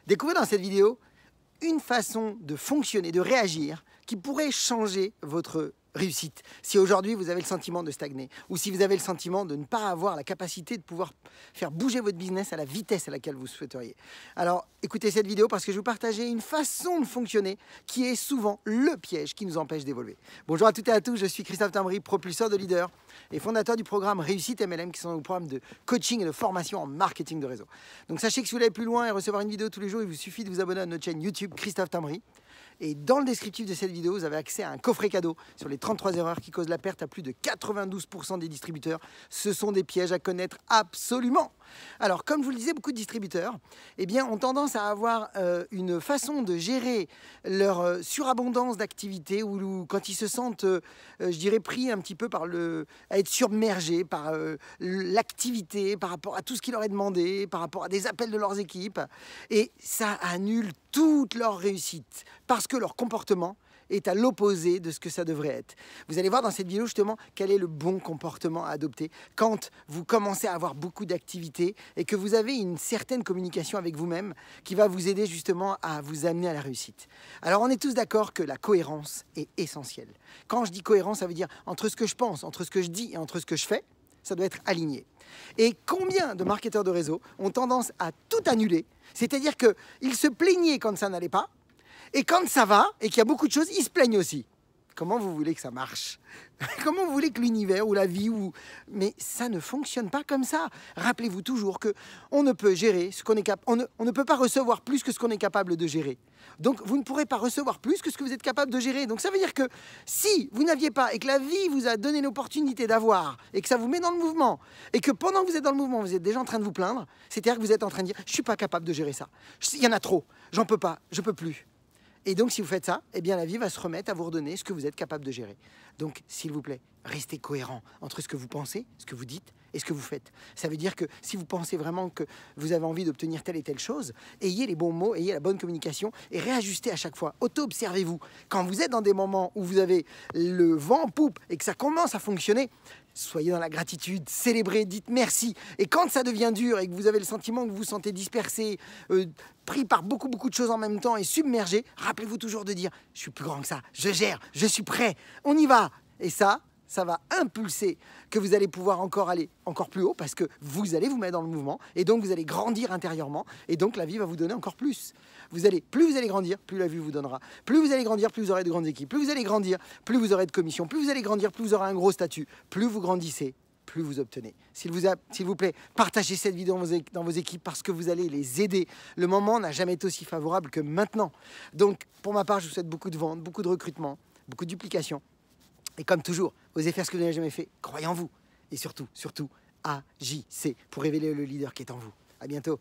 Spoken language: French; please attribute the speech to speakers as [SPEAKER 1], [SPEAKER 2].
[SPEAKER 1] Découvrez dans cette vidéo une façon de fonctionner, de réagir qui pourrait changer votre réussite. Si aujourd'hui vous avez le sentiment de stagner ou si vous avez le sentiment de ne pas avoir la capacité de pouvoir faire bouger votre business à la vitesse à laquelle vous souhaiteriez. Alors écoutez cette vidéo parce que je vais vous partager une façon de fonctionner qui est souvent le piège qui nous empêche d'évoluer. Bonjour à toutes et à tous, je suis Christophe Tambry, propulseur de leader et fondateur du programme Réussite MLM qui sont nos programmes de coaching et de formation en marketing de réseau. Donc sachez que si vous voulez aller plus loin et recevoir une vidéo tous les jours, il vous suffit de vous abonner à notre chaîne YouTube Christophe Tambry. Et dans le descriptif de cette vidéo, vous avez accès à un coffret cadeau sur les 33 erreurs qui causent la perte à plus de 92% des distributeurs. Ce sont des pièges à connaître absolument. Alors, comme je vous le disais, beaucoup de distributeurs ont tendance à avoir une façon de gérer leur surabondance d'activités ou quand ils se sentent, je dirais, pris un petit peu par à être submergés par l'activité, par rapport à tout ce qui leur est demandé, par rapport à des appels de leurs équipes. Et ça annule toute leur réussite parce que leur comportement est à l'opposé de ce que ça devrait être. Vous allez voir dans cette vidéo justement quel est le bon comportement à adopter quand vous commencez à avoir beaucoup d'activités et que vous avez une certaine communication avec vous-même qui va vous aider justement à vous amener à la réussite. Alors on est tous d'accord que la cohérence est essentielle. Quand je dis cohérence, ça veut dire entre ce que je pense, entre ce que je dis et entre ce que je fais, ça doit être aligné. Et combien de marketeurs de réseau ont tendance à tout annuler, c'est-à-dire qu'ils se plaignaient quand ça n'allait pas, et quand ça va, et qu'il y a beaucoup de choses, ils se plaignent aussi. Comment vous voulez que ça marche? Comment vous voulez que l'univers ou la vie Mais ça ne fonctionne pas comme ça. Rappelez-vous toujours qu'on ne peut gérer ce qu'on est capable. On ne peut pas recevoir plus que ce qu'on est capable de gérer. Donc vous ne pourrez pas recevoir plus que ce que vous êtes capable de gérer. Donc ça veut dire que si vous n'aviez pas et que la vie vous a donné l'opportunité d'avoir et que ça vous met dans le mouvement et que pendant que vous êtes dans le mouvement, vous êtes déjà en train de vous plaindre, c'est-à-dire que vous êtes en train de dire « je ne suis pas capable de gérer ça. Il y en a trop. J'en peux pas. Je ne peux plus. » Et donc, si vous faites ça, eh bien, la vie va se remettre à vous redonner ce que vous êtes capable de gérer. Donc, s'il vous plaît, restez cohérent entre ce que vous pensez, ce que vous dites et ce que vous faites. Ça veut dire que si vous pensez vraiment que vous avez envie d'obtenir telle et telle chose, ayez les bons mots, ayez la bonne communication et réajustez à chaque fois. Auto-observez-vous. Quand vous êtes dans des moments où vous avez le vent en poupe et que ça commence à fonctionner, soyez dans la gratitude, célébrez, dites merci. Et quand ça devient dur et que vous avez le sentiment que vous vous sentez dispersé, pris par beaucoup de choses en même temps et submergé, rappelez-vous toujours de dire « je suis plus grand que ça, je gère, je suis prêt, on y va ». Et ça va impulser que vous allez pouvoir aller encore plus haut parce que vous allez vous mettre dans le mouvement et donc vous allez grandir intérieurement et donc la vie va vous donner encore plus. Plus vous allez grandir, plus la vie vous donnera. Plus vous allez grandir, plus vous aurez de grandes équipes. Plus vous allez grandir, plus vous aurez de commissions. Plus vous allez grandir, plus vous aurez un gros statut. Plus vous grandissez, plus vous obtenez. S'il vous plaît, partagez cette vidéo dans vos équipes parce que vous allez les aider. Le moment n'a jamais été aussi favorable que maintenant. Donc, pour ma part, je vous souhaite beaucoup de ventes, beaucoup de recrutement, beaucoup de duplication. Et comme toujours, osez faire ce que vous n'avez jamais fait. Croyez en vous. Et surtout, agissez pour révéler le leader qui est en vous. À bientôt.